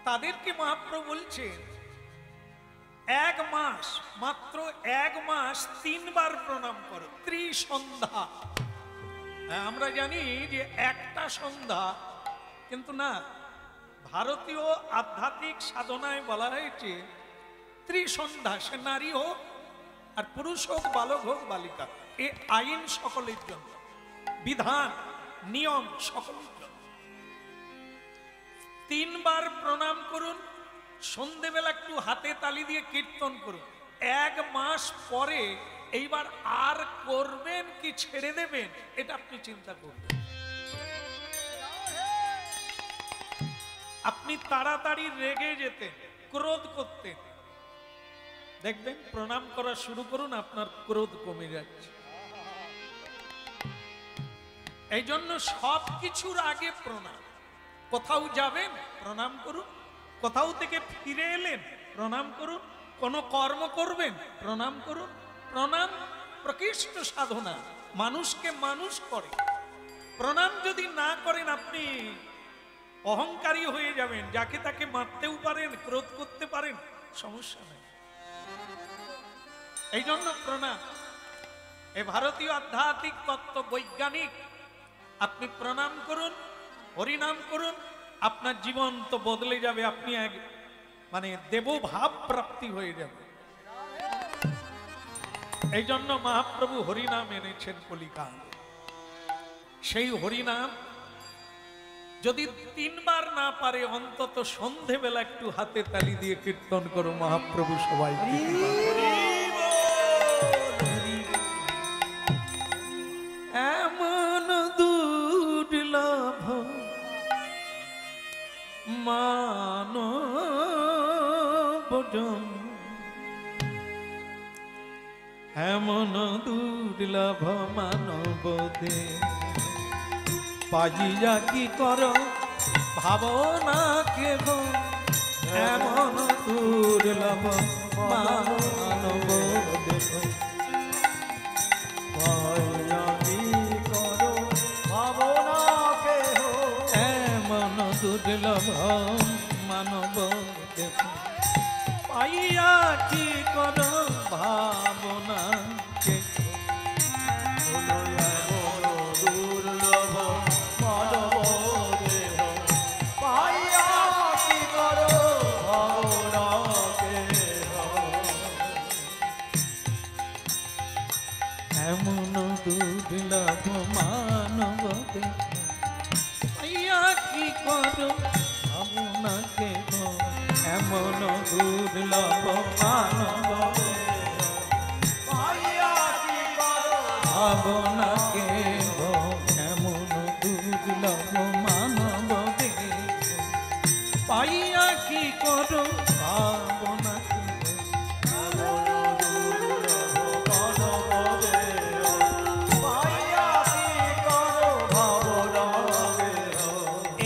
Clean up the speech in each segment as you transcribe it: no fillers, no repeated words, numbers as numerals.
তাদেরকে মহাপ্রভু বলছেন এক মাস, মাত্র এক মাস 3 বার প্রণাম করো, ত্রিসন্ধ্যা। আমরা জানি যে একটা সন্ধ্যা, কিন্তু না, ভারতীয় আধ্যাত্মিক সাধনায় বলা হয়েছে ত্রিসন্ধ্যা। সে নারী হোক আর পুরুষ হোক, বালক হোক বালিকা, এ আইন সকলের জন্য, বিধান নিয়ম সকলের জন্য। 3 বার প্রণাম করুন, সন্ধেবেলা একটু হাতে তালি দিয়ে কীর্তন করুন। 1 মাস পরে এইবার আর করবেন কি ছেড়ে দেবেন, এটা আপনি চিন্তা করবেন। আপনি তাড়াতাড়ি রেগে যেতেন, ক্রোধ করতেন, দেখবেন প্রণাম করা শুরু করুন, আপনার ক্রোধ কমে যাচ্ছে। এই জন্য সব কিছুর আগে প্রণাম। কোথাও যাবেন প্রণাম করুন, কোথাও থেকে ফিরে এলেন প্রণাম করুন, কোন কর্ম করবেন প্রণাম করুন। প্রণাম প্রকৃষ্ট সাধনা, মানুষকে মানুষ করে। প্রণাম যদি না করেন আপনি অহংকারী হয়ে যাবেন, যাকে তাকে মারতেও পারেন, ক্রোধ করতে পারেন, সমস্যা নেই। এই জন্য প্রণাম। এ ভারতীয় আধ্যাত্মিক তত্ত্ব বৈজ্ঞানিক। আপনি প্রণাম করুন, হরিনাম করুন, আপনার জীবন তো বদলে যাবে। আপনি এক দেবভাব প্রাপ্তি হয়ে যাবে। এই জন্য মহাপ্রভু হরিনাম এনেছেন কলিকাল। সেই হরিনাম যদি 3 বার না পারে, অন্তত সন্ধেবেলা একটু হাতে তালি দিয়ে কীর্তন করো। মহাপ্রভু সবাই এমন দুর্লভ মানব জন্ম, এমন দুর্লভ মানব দেহ, পাজিয়া কি করো ভাবনা কেহ, এমন দুর্লভ মানব দেহ, পাজিয়া কি করো ভাবনা কেহ, এমন দুর্লভ মানব দেহ, পাইয়া কি করো ভাবনা কেহ, দুর্লভ মানব দেহ, পাইয়া কি করো ভাবনা কেহ, এমন দুর্লভ মানব দেহ, পাইয়া কি করো ভাবনা কেহ, এমন দুর্লভ মানব দেহ, পাইয়া কি করো ভাবনা কেহ, এমন দুর্লভ মানব দেহ, পাইয়া কি করো ভাবনা কেহ, এমন দুর্লভ মানব দেহ, পাইয়া কি করো ভাবনা কেহ,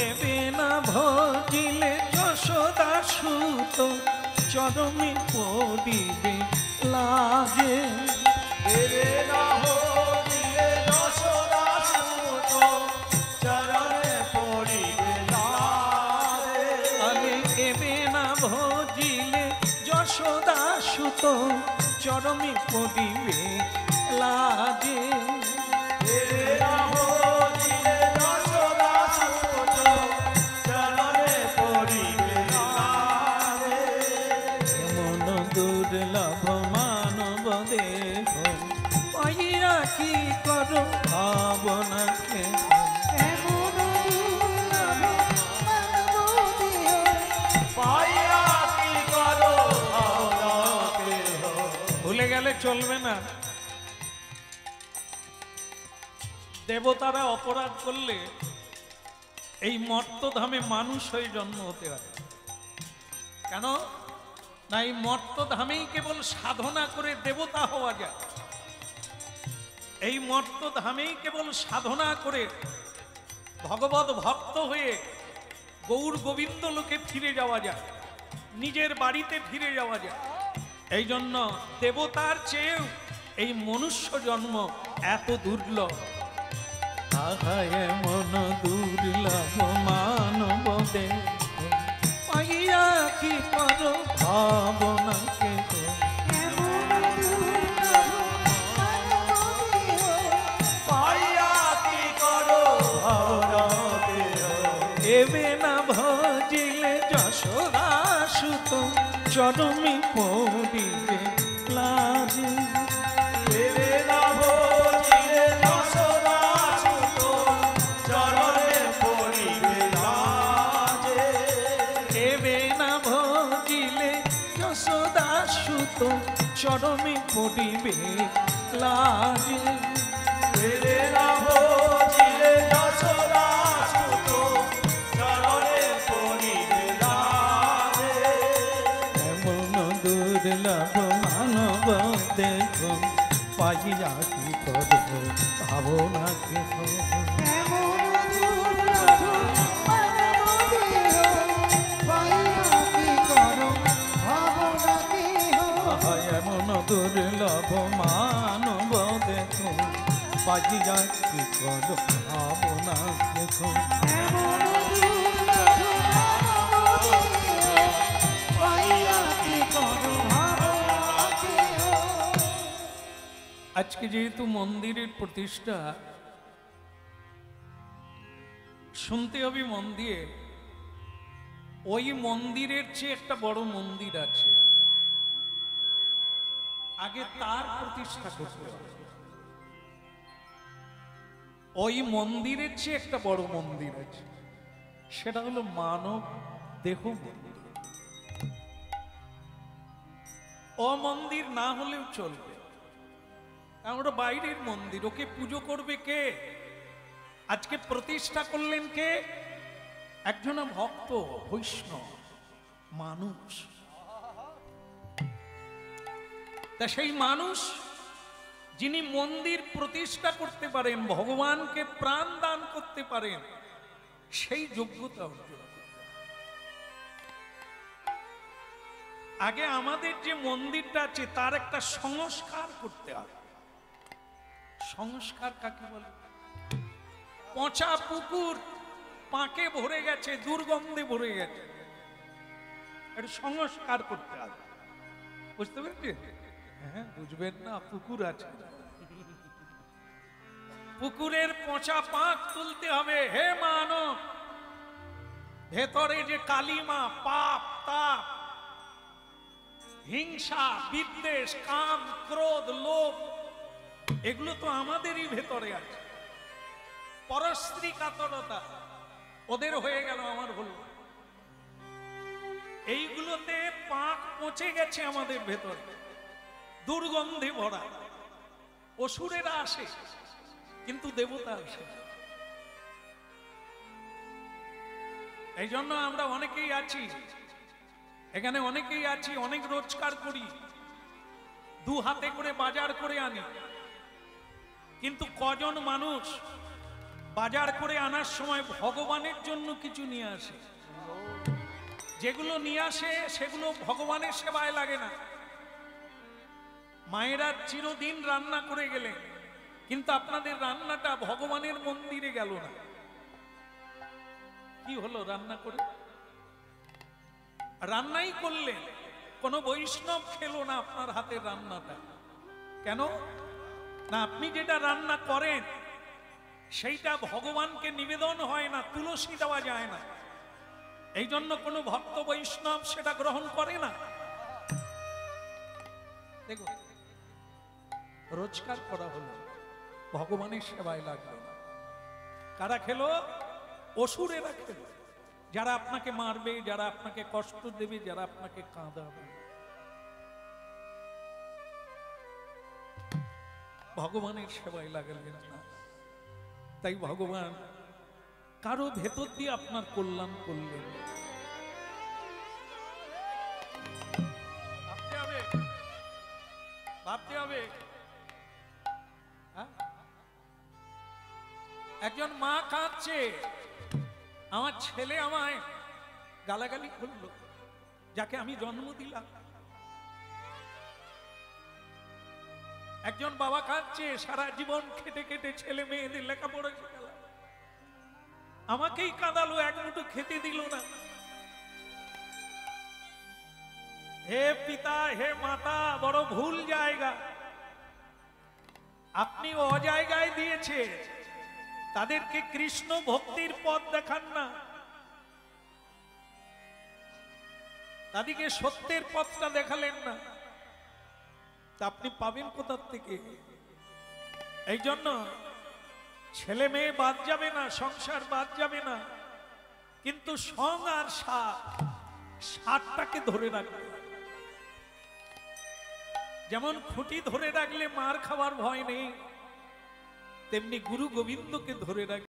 এবে না ভজিলে যশোদা সুত, চরমে পড়িবে লাজে, এবে না ভজিলে যশোদা সুত, চরমে পড়িবে লাজে, আরে এবে না ভজিলে যশোদা সুত, চরমে পড়িবে লাজে, এবে না ভজিলে যশোদা সুত, চরমে পড়িবে লাজে, এমন দুর্লভ মানব দেহ, পাইয়া কি করো ভাবনা কেহ, এমন দুর্লভ মানব দেহ, পাইয়া কি করো ভাবনা কেহ। ভুলে গেলে চলবে না। দেবতারা অপরাধ করলে এই মর্তধামে মানুষ হয়ে জন্ম হতে হয়। কেন না, এই মর্তধামেই কেবল সাধনা করে দেবতা হওয়া যায়। এই মর্তধামেই কেবল সাধনা করে ভগবত ভক্ত হয়ে গৌর গোবিন্দ লোকে ফিরে যাওয়া যায়, নিজের বাড়িতে ফিরে যাওয়া যায়। এই জন্য দেবতার চেয়েও এই মনুষ্য জন্ম এত দুর্লভ। এমন দুর্লভ মানব দেহ, পাইয়া ভাবনাকে এবে না ভজিলে যশোদা সুত চরমে পড়িবে লাজে এবে না ভজিলে যশোদা সুত চরণে পড়িবে লাজে এবে না ভজিলে যশোদা সুত চরমে পড়িবে লাজে এবে না ভজিলে যশোদা সুত চরণে পড়িবে লাজে এমন দুর্লভ মানব দেখো পাইয়া কি করব ভাবনা কেহ এমন দুর্লভ মানব দেখো পাইয়া কি করব ভাবনা কেহ আজকে যেহেতু মন্দিরের প্রতিষ্ঠা শুনতে হবে মন দিয়ে ওই মন্দিরের চেয়ে একটা বড় মন্দির আছে আগে তার প্রতিষ্ঠা করতে হবে ওই মন্দিরের চেয়ে একটা বড় মন্দির আছে সেটা হলো মানব দেহ মন্দির ও মন্দির না হলেও চলবে ওটা বাইরের মন্দির ওকে পুজো করবে কে আজকে প্রতিষ্ঠা করলেন কে একজন ভক্ত বৈষ্ণব মানুষ তা সেই মানুষ যিনি মন্দির প্রতিষ্ঠা করতে পারেন ভগবানকে প্রাণ দান করতে পারেন সেই যোগ্যতা অর্জন আগে আমাদের যে মন্দিরটা আছে তার একটা সংস্কার করতে হবে সংস্কার কাকে বলে পচা পুকুর পাকে ভরে গেছে দুর্গন্ধে ভরে গেছে এটা সংস্কার করতে হবে বুঝতে পেরেছেন হ্যাঁ বুঝবেন না পুকুর আছে পুকুরের পচা পাক তুলতে হবে হে মানব ভেতরে যে কালিমা পাপ তাপ হিংসা বিদ্বেষ কাম ক্রোধ লোভ এগুলো তো আমাদেরই ভেতরে আছে পরস্ত্রী কাতরতা ওদের হয়ে গেল আমার হলো এইগুলোতে পাক পচে গেছে আমাদের ভেতরে দুর্গন্ধে ভরা অসুরেরা আসে কিন্তু দেবতা আসে এই জন্য আমরা অনেকেই আছি এখানে অনেকেই আছি অনেক রোজগার করি দু হাতে করে বাজার করে আনি কিন্তু কজন মানুষ বাজার করে আনার সময় ভগবানের জন্য কিছু নিয়ে আসে যেগুলো নিয়ে আসে সেগুলো ভগবানের সেবায় লাগে না মায়েরা চিরদিন রান্না করে গেলেন কিন্তু আপনাদের রান্নাটা ভগবানের মন্দিরে গেল না কি হলো রান্না করে রান্নাই করলেন কোন বৈষ্ণব খেলো না আপনার হাতের রান্নাটা কেন না আপনি যেটা রান্না করেন সেইটা ভগবানকে নিবেদন হয় না তুলসী দেওয়া যায় না এই জন্য কোনো ভক্ত বৈষ্ণব সেটা গ্রহণ করে না দেখো রোজগার করা হলো ভগবানের সেবায় লাগলো না কারা খেলো অসুরেরা খেলো যারা আপনাকে মারবে যারা আপনাকে কষ্ট দেবে যারা আপনাকে কাঁদাবে ভগবানের সেবায় লাগালেন না তাই ভগবান কারো ভেতর দিয়ে আপনার কল্যাণ করলেন ভাবতে হবে একজন মা কাঁদছে আমার ছেলে আমায় গালাগালি করলো যাকে আমি জন্ম দিলাম একজন বাবা কাঁদছে সারা জীবন খেটে খেটে ছেলে মেয়েদের লেখাপড়া শেখালাম আমাকেই কাঁদালো এক মুঠো খেতে দিল না হে পিতা হে মাতা, বড় ভুল জায়গা আপনি অজায়গায় দিয়েছে। তাদেরকে কৃষ্ণ ভক্তির পথ দেখান না, তাদেরকে সত্যের পথটা দেখালেন না, তা আপনি পাবেন কোথার থেকে? এই জন্য ছেলে মেয়ে বাদ যাবে না, সংসার বাদ যাবে না, কিন্তু সং আর সারটাকে ধরে রাখবে। যেমন খুঁটি ধরে রাখলে মার খাওয়ার ভয় নেই, তেমনি গুরু গোবিন্দকে ধরে রাখবে।